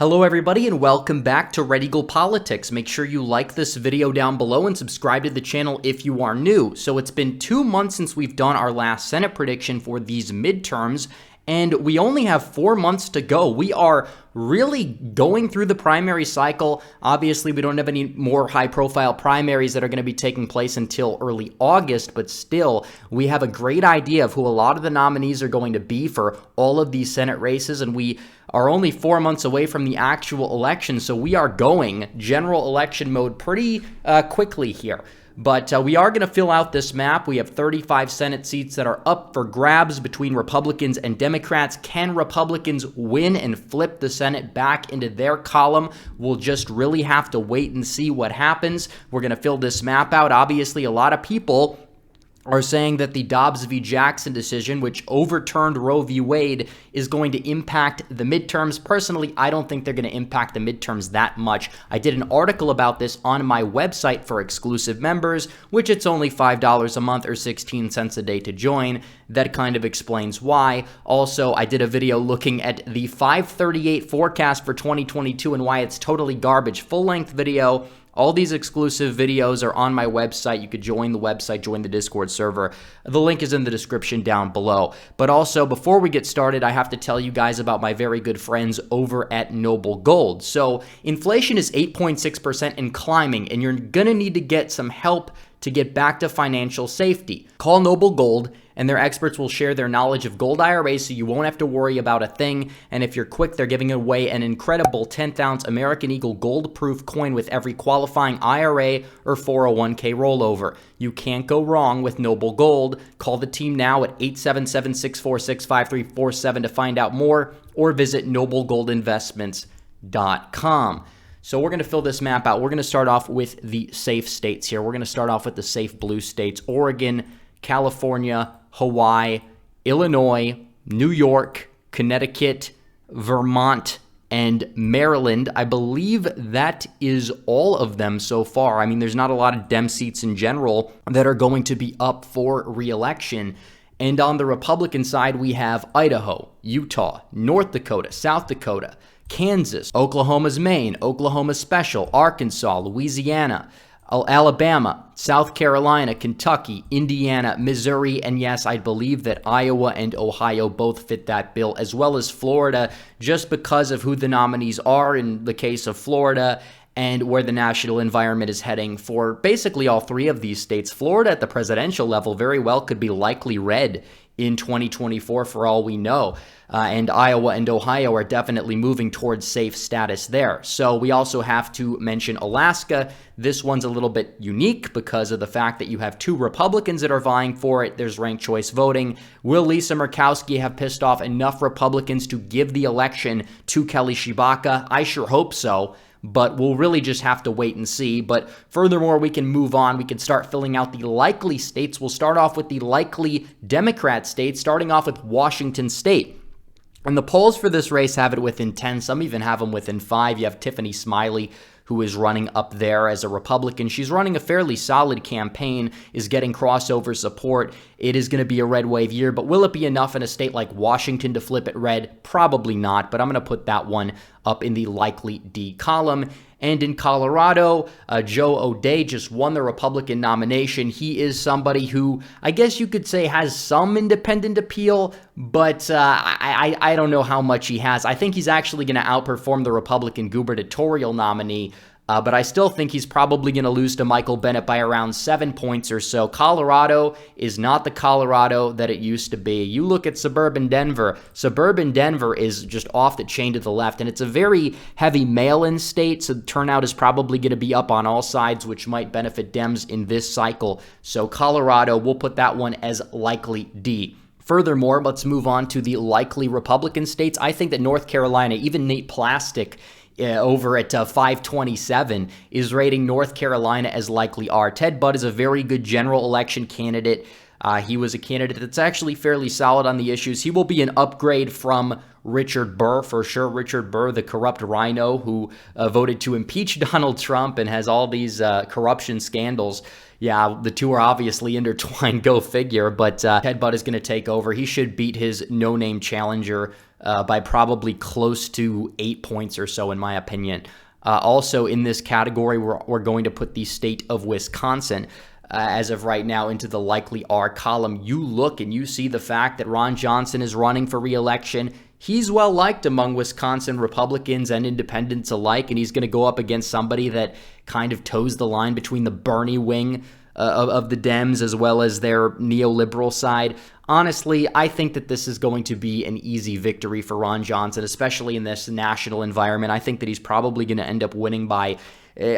Hello everybody and welcome back to Red Eagle Politics. Make sure you like this video down below and subscribe to the channel if you are new. So it's been 2 months since we've done our last Senate prediction for these midterms, and we only have 4 months to go. We are really going through the primary cycle. Obviously, we don't have any more high-profile primaries that are going to be taking place until early August, but still, we have a great idea of who a lot of the nominees are going to be for all of these Senate races, and we are only 4 months away from the actual election, so we are going general election mode pretty quickly here. But we are going to fill out this map. We have 35 Senate seats that are up for grabs between Republicans and Democrats. Can Republicans win and flip the Senate back into their column? We'll just really have to wait and see what happens. We're going to fill this map out. Obviously, a lot of people are saying that the Dobbs v. Jackson decision, which overturned Roe v. Wade, is going to impact the midterms. Personally, I don't think they're going to impact the midterms that much. I did an article about this on my website for exclusive members, which it's only $5 a month or 16 cents a day to join. That kind of explains why. Also, I did a video looking at the 538 forecast for 2022 and why it's totally garbage. Full-length video. All these exclusive videos are on my website. You could join the website, join the Discord server. The link is in the description down below. But also, before we get started, I have to tell you guys about my very good friends over at Noble Gold. So, inflation is 8.6% and climbing, and you're going to need to get some help to get back to financial safety. Call Noble Gold, and their experts will share their knowledge of gold IRAs so you won't have to worry about a thing. And if you're quick, they're giving away an incredible 10th-ounce American Eagle gold-proof coin with every qualifying IRA or 401k rollover. You can't go wrong with Noble Gold. Call the team now at 877-646-5347 to find out more, or visit noblegoldinvestments.com. So we're going to fill this map out. We're going to start off with the safe states here. We're going to start off with the safe blue states: Oregon, California, Hawaii, Illinois, New York, Connecticut, Vermont, and Maryland. I believe that is all of them so far. I mean, there's not a lot of Dem seats in general that are going to be up for re-election. And on the Republican side, we have Idaho, Utah, North Dakota, South Dakota, Kansas, Oklahoma's Maine, Oklahoma Special, Arkansas, Louisiana, Alabama, South Carolina, Kentucky, Indiana, Missouri, and yes, I believe that Iowa and Ohio both fit that bill, as well as Florida, just because of who the nominees are in the case of Florida and where the national environment is heading for basically all three of these states. Florida at the presidential level very well could be likely red in 2024 for all we know. And Iowa and Ohio are definitely moving towards safe status there. So we also have to mention Alaska. This one's a little bit unique because of the fact that you have 2 Republicans that are vying for it. There's ranked choice voting. Will Lisa Murkowski have pissed off enough Republicans to give the election to Kelly Tshibaka? I sure hope so, but we'll really just have to wait and see. But furthermore, we can move on. We can start filling out the likely states. We'll start off with the likely Democrat states, starting off with Washington State. And the polls for this race have it within 10. Some even have them within 5. You have Tiffany Smiley, who is running up there as a Republican. She's running a fairly solid campaign, is getting crossover support. It is going to be a red wave year, but will it be enough in a state like Washington to flip it red? Probably not, but I'm going to put that one up in the likely D column. And in Colorado, Joe O'Dea just won the Republican nomination. He is somebody who I guess you could say has some independent appeal, but I don't know how much he has. I think he's actually going to outperform the Republican gubernatorial nominee, but I still think he's probably going to lose to Michael Bennet by around 7 points or so. Colorado is not the Colorado that it used to be. You look at suburban Denver. Suburban Denver is just off the chain to the left, and it's a very heavy mail-in state, so the turnout is probably going to be up on all sides, which might benefit Dems in this cycle. So Colorado, we'll put that one as likely D. Furthermore, let's move on to the likely Republican states. I think that North Carolina, even Nate Plastic, over at 527 is rating North Carolina as likely R. Ted Budd is a very good general election candidate. He was a candidate that's actually fairly solid on the issues. He will be an upgrade from Richard Burr, for sure. Richard Burr, the corrupt rhino who voted to impeach Donald Trump and has all these corruption scandals. Yeah, the two are obviously intertwined, go figure, but Ted Budd is going to take over. He should beat his no-name challenger by probably close to 8 points or so, in my opinion. Also, in this category, we're going to put the state of Wisconsin as of right now into the likely R column. You look and you see the fact that Ron Johnson is running for re-election. He's well liked among Wisconsin Republicans and independents alike, and he's going to go up against somebody that kind of toes the line between the Bernie wing of the Dems as well as their neoliberal side. Honestly, I think that this is going to be an easy victory for Ron Johnson, especially in this national environment. I think that he's probably going to end up winning by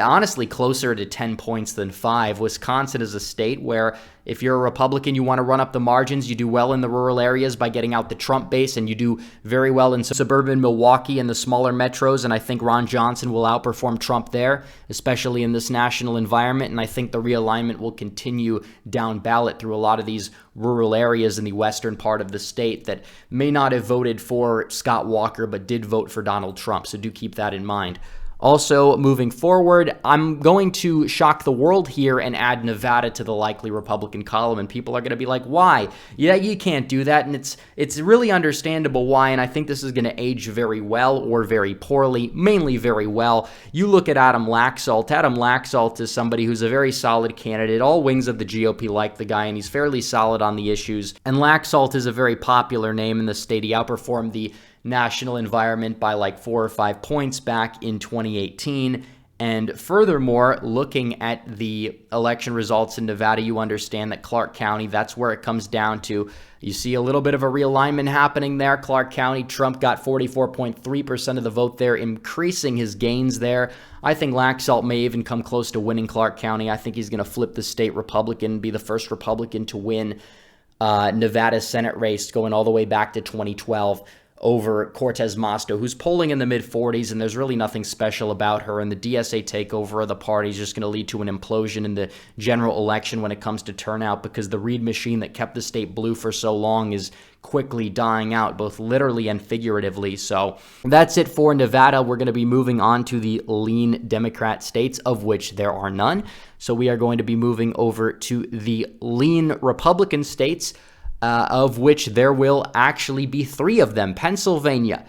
honestly closer to 10 points than 5. Wisconsin is a state where if you're a Republican, you want to run up the margins. You do well in the rural areas by getting out the Trump base, and you do very well in suburban Milwaukee and the smaller metros, and I think Ron Johnson will outperform Trump there, especially in this national environment, and I think the realignment will continue down ballot through a lot of these rural areas in the western part of the state that may not have voted for Scott Walker but did vote for Donald Trump, so do keep that in mind. Also, moving forward, I'm going to shock the world here and add Nevada to the likely Republican column, and people are going to be like, why? Yeah, you can't do that, and it's really understandable why, and I think this is going to age very well or very poorly, mainly very well. You look at Adam Laxalt. Adam Laxalt is somebody who's a very solid candidate. All wings of the GOP like the guy, and he's fairly solid on the issues, and Laxalt is a very popular name in the state. He outperformed the national environment by like 4 or 5 points back in 2018. And furthermore, looking at the election results in Nevada, you understand that Clark County, that's where it comes down to. You see a little bit of a realignment happening there. Clark County, Trump got 44.3% of the vote there, increasing his gains there. I think Laxalt may even come close to winning Clark County. I think he's going to flip the state Republican, be the first Republican to win Nevada's Senate race going all the way back to 2012. Over Cortez Masto, who's polling in the mid-40s, and there's really nothing special about her. And the DSA takeover of the party is just going to lead to an implosion in the general election when it comes to turnout, because the Reid machine that kept the state blue for so long is quickly dying out, both literally and figuratively. So that's it for Nevada. We're going to be moving on to the lean Democrat states, of which there are none. So we are going to be moving over to the lean Republican states, of which there will actually be 3 of them. Pennsylvania.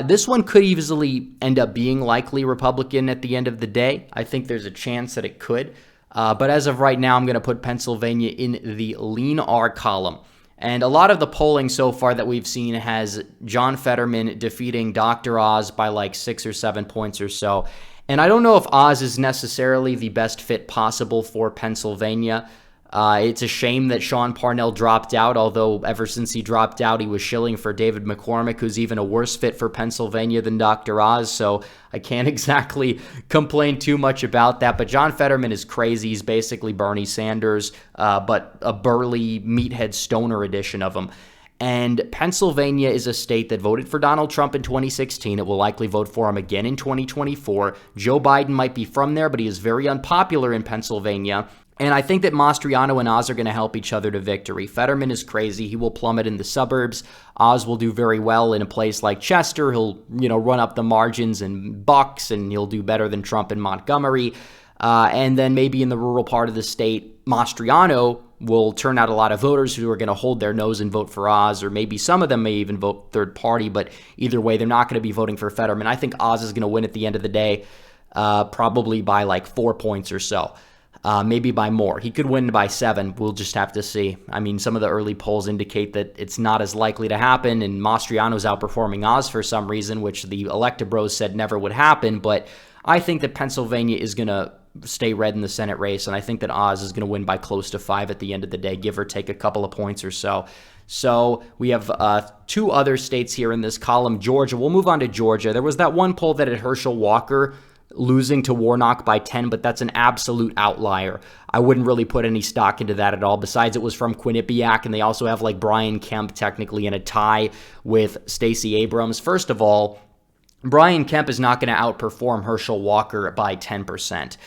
This one could easily end up being likely Republican at the end of the day. I think there's a chance that it could. But as of right now, I'm going to put Pennsylvania in the lean R column. And a lot of the polling so far that we've seen has John Fetterman defeating Dr. Oz by like 6 or 7 points or so. And I don't know if Oz is necessarily the best fit possible for Pennsylvania. It's a shame that Sean Parnell dropped out, although ever since he dropped out, he was shilling for David McCormick, who's even a worse fit for Pennsylvania than Dr. Oz, so I can't exactly complain too much about that. But John Fetterman is crazy. He's basically Bernie Sanders, but a burly meathead stoner edition of him. And Pennsylvania is a state that voted for Donald Trump in 2016. It will likely vote for him again in 2024. Joe Biden might be from there, but he is very unpopular in Pennsylvania. And I think that Mastriano and Oz are going to help each other to victory. Fetterman is crazy. He will plummet in the suburbs. Oz will do very well in a place like Chester. He'll, run up the margins in Bucks, and he'll do better than Trump in Montgomery. And then maybe in the rural part of the state, Mastriano will turn out a lot of voters who are going to hold their nose and vote for Oz, or maybe some of them may even vote third party, but either way, they're not going to be voting for Fetterman. I think Oz is going to win at the end of the day, probably by like 4 points or so. Maybe by more. He could win by 7. We'll just have to see. I mean, some of the early polls indicate that it's not as likely to happen, and Mastriano's outperforming Oz for some reason, which the electabros said never would happen. But I think that Pennsylvania is going to stay red in the Senate race, and I think that Oz is going to win by close to 5 at the end of the day, give or take a couple of points or so. So we have 2 other states here in this column. Georgia. We'll move on to Georgia. There was that one poll that had Herschel Walker losing to Warnock by 10, but that's an absolute outlier. I wouldn't really put any stock into that at all. Besides, it was from Quinnipiac, and they also have like Brian Kemp technically in a tie with Stacey Abrams. First of all, Brian Kemp is not going to outperform Herschel Walker by 10%.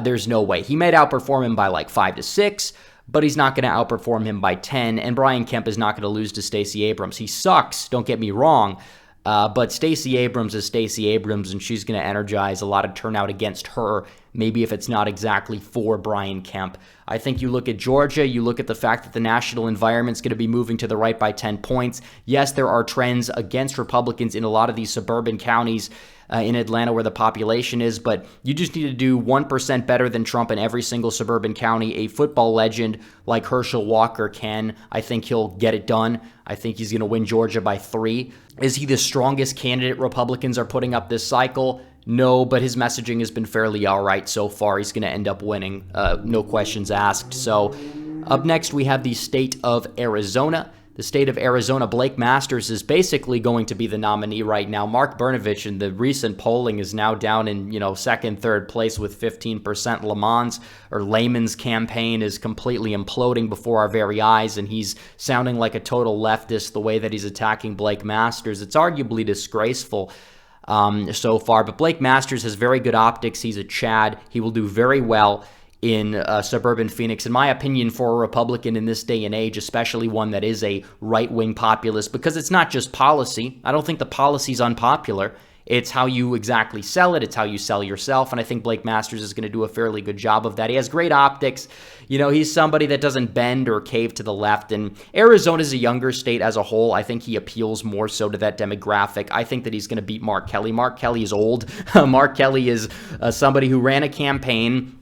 There's no way. He might outperform him by like 5 to 6, but he's not going to outperform him by 10, and Brian Kemp is not going to lose to Stacey Abrams. He sucks, don't get me wrong, But Stacey Abrams is Stacey Abrams, and she's going to energize a lot of turnout against her, maybe if it's not exactly for Brian Kemp. I think you look at Georgia, you look at the fact that the national environment's going to be moving to the right by 10 points. Yes, there are trends against Republicans in a lot of these suburban counties in Atlanta where the population is, but you just need to do 1% better than Trump in every single suburban county. A football legend like Herschel Walker can. I think he'll get it done. I think he's going to win Georgia by 3. Is he the strongest candidate Republicans are putting up this cycle? No, but his messaging has been fairly all right so far. He's going to end up winning, no questions asked. So up next, we have the state of Arizona. The state of Arizona, Blake Masters is basically going to be the nominee right now. Mark Brnovich in the recent polling is now down in, second, third place with 15%. Layman's campaign is completely imploding before our very eyes, and he's sounding like a total leftist the way that he's attacking Blake Masters. It's arguably disgraceful so far, but Blake Masters has very good optics. He's a Chad. He will do very well in suburban Phoenix, in my opinion, for a Republican in this day and age, especially one that is a right-wing populist, because it's not just policy. I don't think the policy's unpopular. It's how you exactly sell it. It's how you sell yourself, and I think Blake Masters is going to do a fairly good job of that. He has great optics. He's somebody that doesn't bend or cave to the left, and Arizona's a younger state as a whole. I think he appeals more so to that demographic. I think that he's going to beat Mark Kelly. Mark Kelly is old. Mark Kelly is somebody who ran a campaign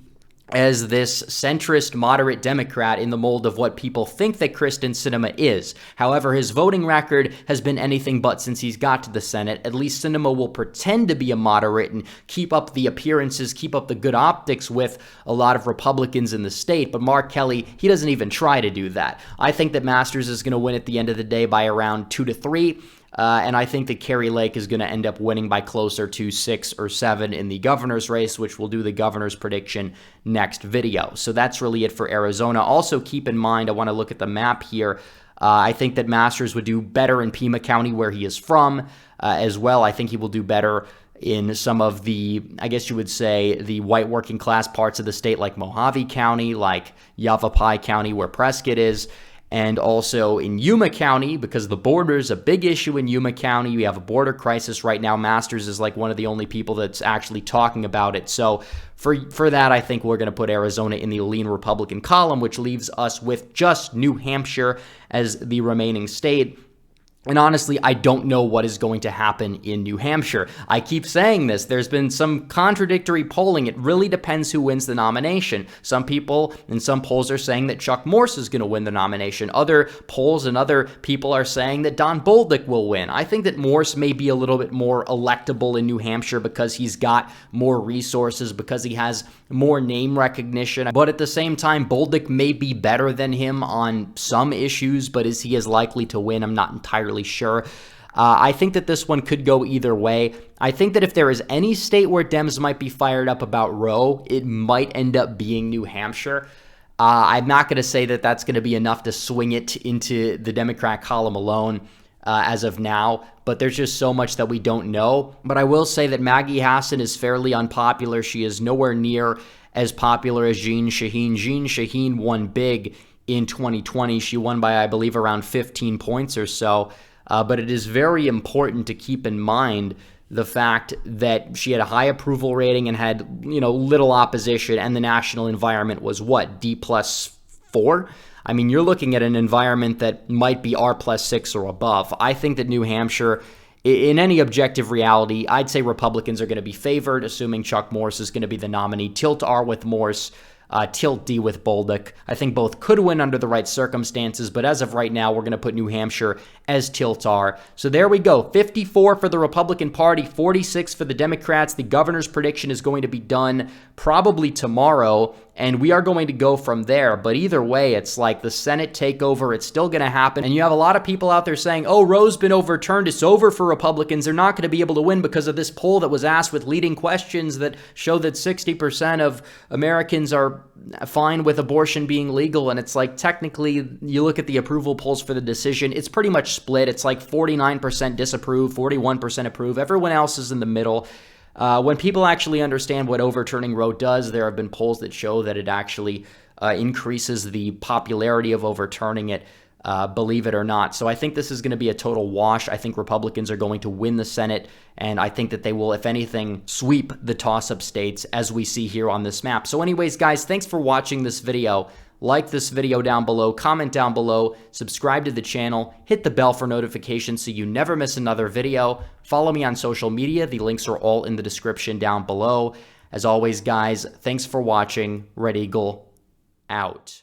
as this centrist, moderate Democrat in the mold of what people think that Kyrsten Sinema is. However, his voting record has been anything but since he's got to the Senate. At least Sinema will pretend to be a moderate and keep up the appearances, keep up the good optics with a lot of Republicans in the state. But Mark Kelly, he doesn't even try to do that. I think that Masters is going to win at the end of the day by around 2-3. And I think that Kari Lake is going to end up winning by closer to 6 or 7 in the governor's race, which we'll do the governor's prediction next video. So that's really it for Arizona. Also, keep in mind, I want to look at the map here. I think that Masters would do better in Pima County, where he is from, as well. I think he will do better in some of the, I guess you would say, the white working class parts of the state, like Mojave County, like Yavapai County, where Prescott is. And also in Yuma County, because the border is a big issue in Yuma County. We have a border crisis right now. Masters is like one of the only people that's actually talking about it. So for that, I think we're going to put Arizona in the lean Republican column, which leaves us with just New Hampshire as the remaining state. And honestly, I don't know what is going to happen in New Hampshire. I keep saying this. There's been some contradictory polling. It really depends who wins the nomination. Some people in some polls are saying that Chuck Morse is going to win the nomination. Other polls and other people are saying that Don Bolduc will win. I think that Morse may be a little bit more electable in New Hampshire because he's got more resources, because he has more name recognition. But at the same time, Bolduc may be better than him on some issues, but is he as likely to win? I'm not entirely sure. I think that this one could go either way. I think that if there is any state where Dems might be fired up about Roe, it might end up being New Hampshire. I'm not going to say that that's going to be enough to swing it into the Democrat column alone as of now, but there's just so much that we don't know. But I will say that Maggie Hassan is fairly unpopular. She is nowhere near as popular as Jeanne Shaheen. Jeanne Shaheen won big in 2020. She won by, I believe, around 15 points or so. But it is very important to keep in mind the fact that she had a high approval rating and had, little opposition, and the national environment was what, D+4? I mean, you're looking at an environment that might be R+6 or above. I think that New Hampshire, in any objective reality, I'd say Republicans are going to be favored, assuming Chuck Morse is going to be the nominee. Tilt R with Morse. Tilt D with Bolduc. I think both could win under the right circumstances, but as of right now, we're going to put New Hampshire as Tilt R. So there we go. 54 for the Republican Party, 46 for the Democrats. The governor's prediction is going to be done probably tomorrow, and we are going to go from there. But either way, it's like the Senate takeover. It's still going to happen. And you have a lot of people out there saying, oh, Roe's been overturned. It's over for Republicans. They're not going to be able to win because of this poll that was asked with leading questions that show that 60% of Americans are fine with abortion being legal. And it's like, technically, you look at the approval polls for the decision, it's pretty much split. It's like 49% disapprove, 41% approve. Everyone else is in the middle. When people actually understand what overturning Roe does, there have been polls that show that it actually increases the popularity of overturning it. believe it or not. So I think this is going to be a total wash. I think Republicans are going to win the Senate, and I think that they will, if anything, sweep the toss-up states as we see here on this map. So anyways, guys, thanks for watching this video. Like this video down below, comment down below, subscribe to the channel, hit the bell for notifications so you never miss another video. Follow me on social media. The links are all in the description down below. As always, guys, thanks for watching. Red Eagle out.